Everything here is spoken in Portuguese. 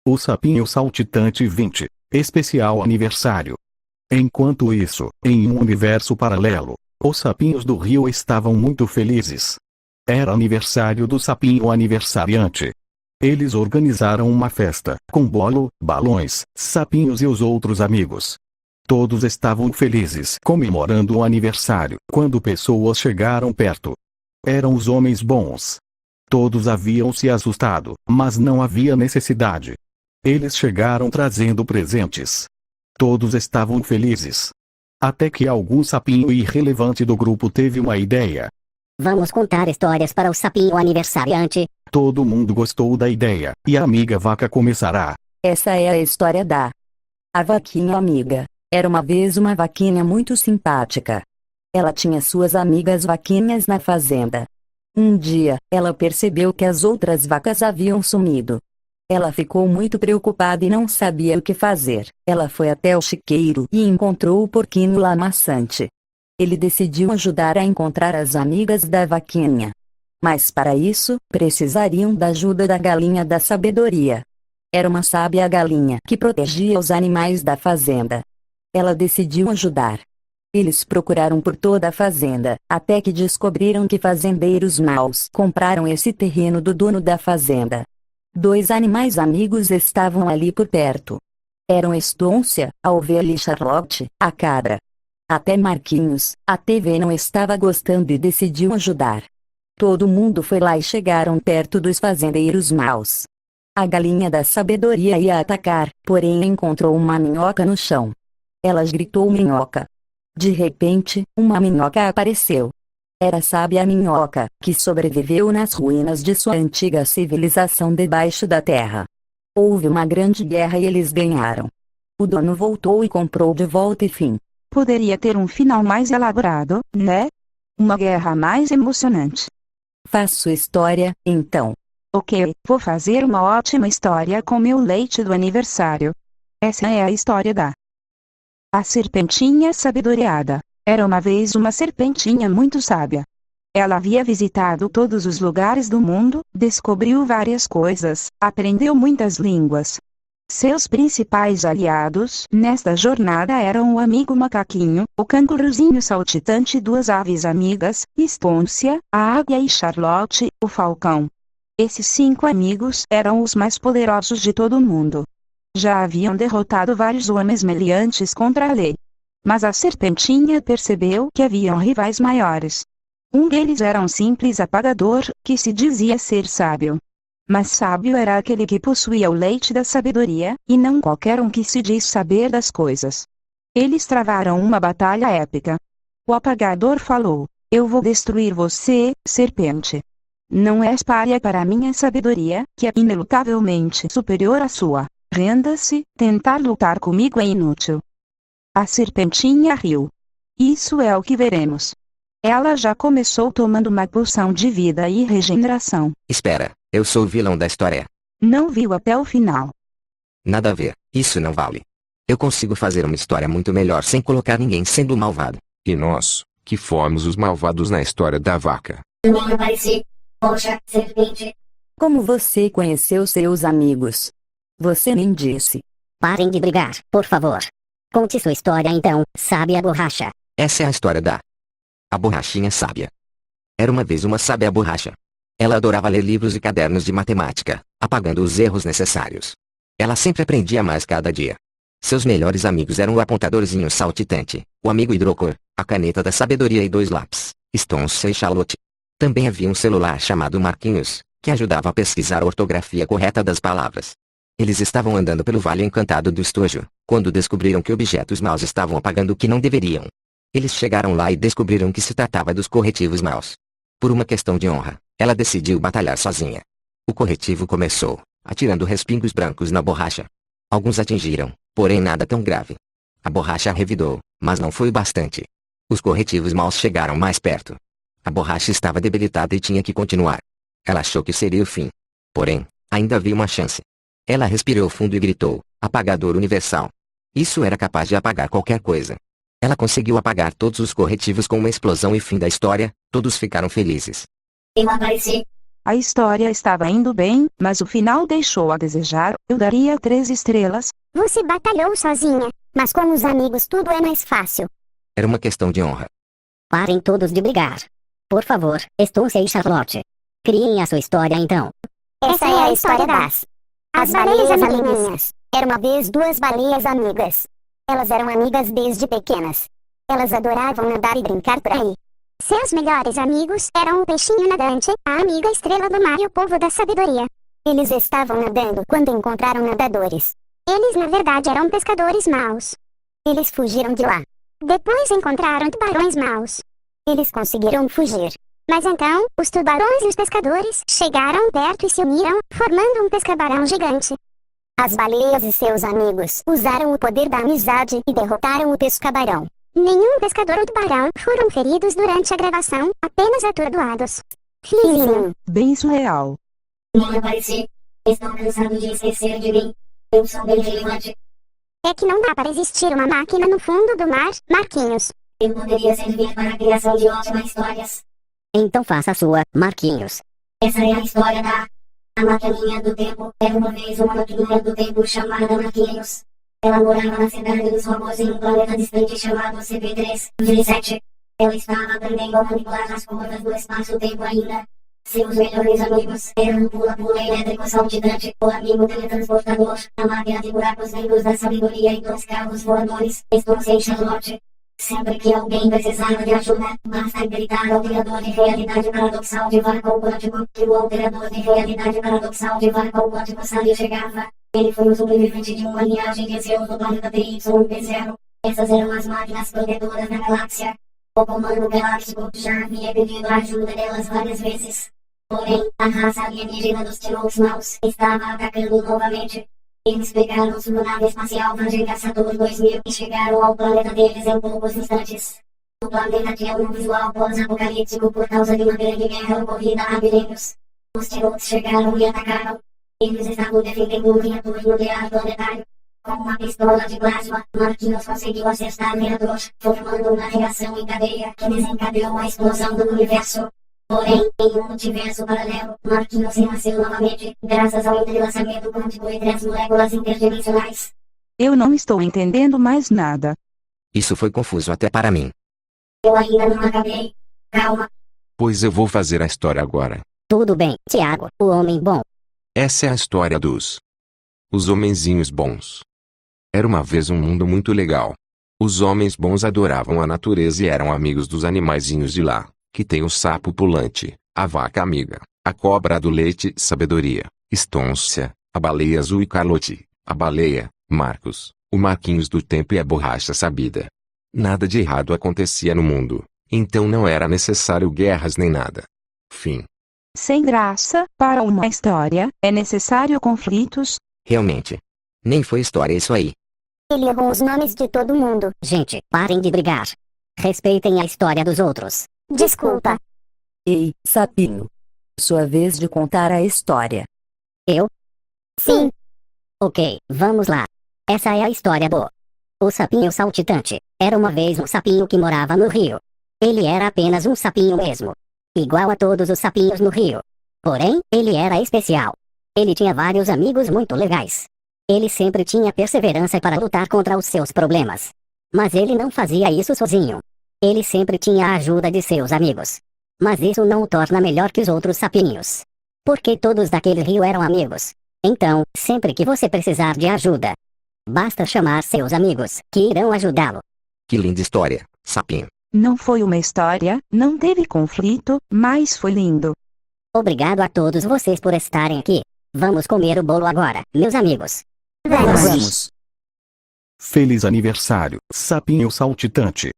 O Sapinho Saltitante 20, especial aniversário. Enquanto isso, em um universo paralelo, os sapinhos do rio estavam muito felizes. Era aniversário do sapinho aniversariante. Eles organizaram uma festa, com bolo, balões, sapinhos e os outros amigos. Todos estavam felizes comemorando o aniversário, quando pessoas chegaram perto. Eram os homens bons. Todos haviam se assustado, mas não havia necessidade. Eles chegaram trazendo presentes. Todos estavam felizes. Até que algum sapinho irrelevante do grupo teve uma ideia. Vamos contar histórias para o sapinho aniversariante. Todo mundo gostou da ideia, e a amiga vaca começará. Essa é a história da A Vaquinha Amiga. Era uma vez uma vaquinha muito simpática. Ela tinha suas amigas vaquinhas na fazenda. Um dia, ela percebeu que as outras vacas haviam sumido. Ela ficou muito preocupada e não sabia o que fazer. Ela foi até o chiqueiro e encontrou o porquinho lamaçante. Ele decidiu ajudar a encontrar as amigas da vaquinha. Mas para isso, precisariam da ajuda da galinha da sabedoria. Era uma sábia galinha que protegia os animais da fazenda. Ela decidiu ajudar. Eles procuraram por toda a fazenda, até que descobriram que fazendeiros maus compraram esse terreno do dono da fazenda. 2 animais amigos estavam ali por perto. Eram Estôncia, a ovelha, e Charlotte, a cabra. Até Marquinhos, a TV, não estava gostando e decidiu ajudar. Todo mundo foi lá e chegaram perto dos fazendeiros maus. A galinha da sabedoria ia atacar, porém encontrou uma minhoca no chão. Ela gritou minhoca. De repente, uma minhoca apareceu. Era a sábia minhoca, que sobreviveu nas ruínas de sua antiga civilização debaixo da terra. Houve uma grande guerra e eles ganharam. O dono voltou e comprou de volta e fim. Poderia ter um final mais elaborado, né? Uma guerra mais emocionante. Faço história, então. Ok, vou fazer uma ótima história com meu leite do aniversário. Essa é a história da A Serpentinha Sabedoriada. Era uma vez uma serpentinha muito sábia. Ela havia visitado todos os lugares do mundo, descobriu várias coisas, aprendeu muitas línguas. Seus principais aliados nesta jornada eram o amigo macaquinho, o canguruzinho saltitante e 2 aves amigas, Estôncia, a águia, e Charlotte, o falcão. Esses 5 amigos eram os mais poderosos de todo o mundo. Já haviam derrotado vários homens meliantes contra a lei. Mas a serpentinha percebeu que haviam rivais maiores. Um deles era um simples apagador, que se dizia ser sábio. Mas sábio era aquele que possuía o leite da sabedoria, e não qualquer um que se diz saber das coisas. Eles travaram uma batalha épica. O apagador falou: "Eu vou destruir você, serpente. Não és pária para a minha sabedoria, que é inelutavelmente superior à sua. Renda-se, tentar lutar comigo é inútil." A serpentinha riu. "Isso é o que veremos." Ela já começou tomando uma poção de vida e regeneração. Espera, eu sou o vilão da história. Não viu até o final. Nada a ver, isso não vale. Eu consigo fazer uma história muito melhor sem colocar ninguém sendo malvado. E nós, que fomos os malvados na história da vaca. Eu não apareci. Poxa, serpente. Como você conheceu seus amigos? Você nem disse. Parem de brigar, por favor. Conte sua história então, sábia borracha. Essa é a história da A Borrachinha Sábia. Era uma vez uma sábia borracha. Ela adorava ler livros e cadernos de matemática, apagando os erros necessários. Ela sempre aprendia mais cada dia. Seus melhores amigos eram o apontadorzinho saltitante, o amigo hidrocor, a caneta da sabedoria e 2 lápis, Estôncia e Charlotte. Também havia um celular chamado Marquinhos, que ajudava a pesquisar a ortografia correta das palavras. Eles estavam andando pelo Vale Encantado do Estojo, quando descobriram que objetos maus estavam apagando o que não deveriam. Eles chegaram lá e descobriram que se tratava dos corretivos maus. Por uma questão de honra, ela decidiu batalhar sozinha. O corretivo começou, atirando respingos brancos na borracha. Alguns atingiram, porém nada tão grave. A borracha revidou, mas não foi o bastante. Os corretivos maus chegaram mais perto. A borracha estava debilitada e tinha que continuar. Ela achou que seria o fim. Porém, ainda havia uma chance. Ela respirou fundo e gritou: "Apagador universal." Isso era capaz de apagar qualquer coisa. Ela conseguiu apagar todos os corretivos com uma explosão e fim da história, todos ficaram felizes. Eu apareci. A história estava indo bem, mas o final deixou a desejar. Eu daria 3 estrelas. Você batalhou sozinha, mas com os amigos tudo é mais fácil. Era uma questão de honra. Parem todos de brigar. Por favor, Estúcia e Charlotte. Criem a sua história então. Essa é a história das As baleias amiguinhas. Era uma vez 2 baleias amigas. Elas eram amigas desde pequenas. Elas adoravam nadar e brincar por aí. Seus melhores amigos eram o peixinho nadante, a amiga estrela do mar e o povo da sabedoria. Eles estavam nadando quando encontraram nadadores. Eles na verdade eram pescadores maus. Eles fugiram de lá. Depois encontraram tubarões maus. Eles conseguiram fugir. Mas então, os tubarões e os pescadores chegaram perto e se uniram, formando um pescabarão gigante. As baleias e seus amigos usaram o poder da amizade e derrotaram o pescabarão. Nenhum pescador ou tubarão foram feridos durante a gravação, apenas atordoados. Finzinho. Bem surreal. Nem apareci. Estou cansado de esquecer de mim. Eu sou bem relevante. É que não dá para existir uma máquina no fundo do mar, Marquinhos. Eu poderia servir para a criação de ótimas histórias. Então faça a sua, Marquinhos. Essa é a história da A Maquininha do Tempo. Era uma vez uma maquininha do tempo chamada Marquinhos. Ela morava na cidade dos robôs em um planeta distante chamado CP3-17. Ela estava aprendendo a manipular as curvas do espaço-tempo ainda. Seus melhores amigos eram o pula-pula elétrico saltitante, o amigo teletransportador, a máquina de buracos negros da sabedoria e 2 carros voadores, Estúcia e Charlotte. Sempre que alguém precisava de ajuda, basta gritar ao criador de realidade paradoxal de vácuo quântico, que o alterador de realidade paradoxal de vácuo quântico Sally chegava. Ele foi um sobrevivente de uma linhagem de Zeus do planeta TY-P0. Essas eram as máquinas protetoras da galáxia. O comando galáctico já havia pedido a ajuda delas várias vezes. Porém, a raça alienígena dos T-Rex maus estava atacando novamente. Eles pegaram sua nave espacial Vagega Saturn 2000 e chegaram ao planeta deles em poucos instantes. O planeta tinha um visual pós-apocalíptico por causa de uma grande guerra ocorrida há milênios. Os T-Rex chegaram e atacaram. Eles estavam defendendo um reator nuclear planetário. Com uma pistola de plasma, Marquinhos conseguiu acertar o reator, formando uma reação em cadeia que desencadeou a explosão do universo. Porém, em um multiverso paralelo, Marquinhos renasceu novamente, graças ao entrelaçamento quântico entre as moléculas interdimensionais. Eu não estou entendendo mais nada. Isso foi confuso até para mim. Eu ainda não acabei. Calma. Pois eu vou fazer a história agora. Tudo bem, Tiago, o homem bom. Essa é a história dos Os Homenzinhos Bons. Era uma vez um mundo muito legal. Os homens bons adoravam a natureza e eram amigos dos animaizinhos de lá, que tem o sapo pulante, a vaca amiga, a cobra do leite sabedoria, Estôncia, a baleia azul e Carlote, a baleia, Marcos, o Marquinhos do tempo e a borracha sabida. Nada de errado acontecia no mundo, então não era necessário guerras nem nada. Fim. Sem graça, para uma história, é necessário conflitos. Realmente. Nem foi história isso aí. Ele errou os nomes de todo mundo. Gente, parem de brigar. Respeitem a história dos outros. Desculpa. Ei, sapinho. Sua vez de contar a história. Eu? Sim. Ok, vamos lá. Essa é a história do O Sapinho Saltitante. Era uma vez um sapinho que morava no rio. Ele era apenas um sapinho mesmo. Igual a todos os sapinhos no rio. Porém, ele era especial. Ele tinha vários amigos muito legais. Ele sempre tinha perseverança para lutar contra os seus problemas. Mas ele não fazia isso sozinho. Ele sempre tinha a ajuda de seus amigos. Mas isso não o torna melhor que os outros sapinhos. Porque todos daquele rio eram amigos. Então, sempre que você precisar de ajuda, basta chamar seus amigos, que irão ajudá-lo. Que linda história, sapinho. Não foi uma história, não teve conflito, mas foi lindo. Obrigado a todos vocês por estarem aqui. Vamos comer o bolo agora, meus amigos. Vamos. Vamos. Feliz aniversário, sapinho saltitante.